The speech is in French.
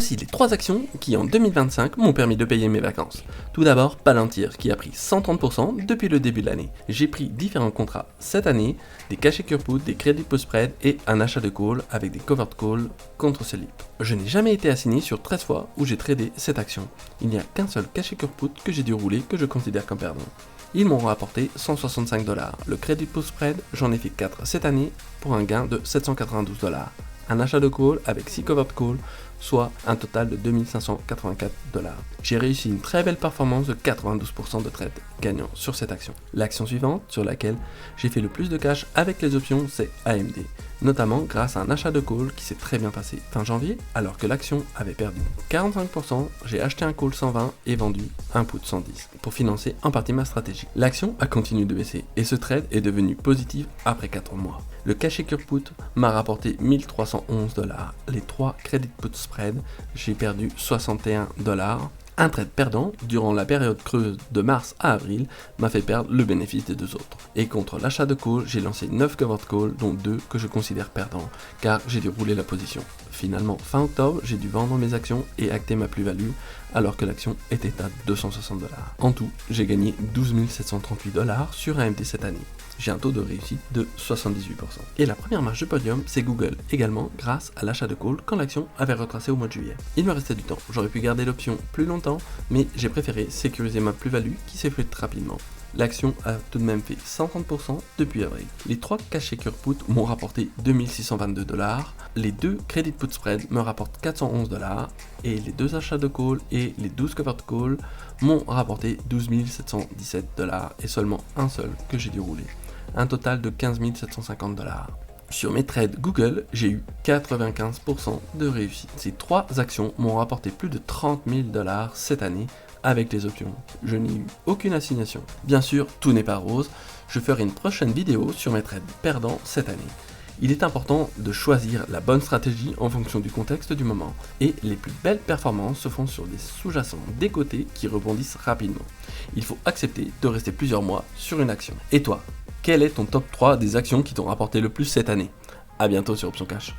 Voici les 3 actions qui en 2025 m'ont permis de payer mes vacances. Tout d'abord, Palantir qui a pris 130% depuis le début de l'année. J'ai pris différents contrats cette année, des cachets cure put, des crédits post spread et un achat de call avec des covered calls contre ce leap. Je n'ai jamais été assigné sur 13 fois où j'ai tradé cette action. Il n'y a qu'un seul cachet cure put que j'ai dû rouler que je considère comme perdant. Ils m'ont rapporté 165$. Le crédit post spread, j'en ai fait 4 cette année pour un gain de 792$. Un achat de call avec 6 covered calls, soit un total de 2584$. J'ai réussi une très belle performance de 92% de trades gagnants sur cette action. L'action suivante, sur laquelle j'ai fait le plus de cash avec les options, c'est AMD, notamment grâce à un achat de call qui s'est très bien passé fin janvier, alors que l'action avait perdu 45%, j'ai acheté un call 120 et vendu un put 110 pour financer en partie ma stratégie. L'action a continué de baisser et ce trade est devenu positif après 4 mois. Le cachet cure put m'a rapporté 1311$. Les 3 credit put spread, j'ai perdu 61$. Un trade perdant, durant la période creuse de mars à avril, m'a fait perdre le bénéfice des 2 autres. Et contre l'achat de call, j'ai lancé 9 covered calls, dont 2 que je considère perdants, car j'ai dû rouler la position. Finalement, fin octobre, j'ai dû vendre mes actions et acter ma plus-value, alors que l'action était à 260$. En tout, j'ai gagné 12 738$ sur AMD cette année. J'ai un taux de réussite de 78%. Et la première marche de podium, c'est Google, également grâce à l'achat de call quand l'action avait retracé au mois de juillet. Il me restait du temps, j'aurais pu garder l'option plus longtemps, mais j'ai préféré sécuriser ma plus-value qui s'effrite rapidement. L'action a tout de même fait 130% depuis avril. Les 3 cachets cure put m'ont rapporté 2622$, les 2 credit put spread me rapportent 411$ et les 2 achats de call et les 12 covered call m'ont rapporté 12 717$ et seulement un seul que j'ai dû rouler. Un total de 15 750$. Sur mes trades Google, j'ai eu 95% de réussite. Ces 3 actions m'ont rapporté plus de 30 000$ cette année avec les options. Je n'ai eu aucune assignation. Bien sûr, tout n'est pas rose. Je ferai une prochaine vidéo sur mes trades perdants cette année. Il est important de choisir la bonne stratégie en fonction du contexte du moment. Et les plus belles performances se font sur des sous-jacents décotés qui rebondissent rapidement. Il faut accepter de rester plusieurs mois sur une action. Et toi, quel est ton top 3 des actions qui t'ont rapporté le plus cette année? A bientôt sur Option Cash.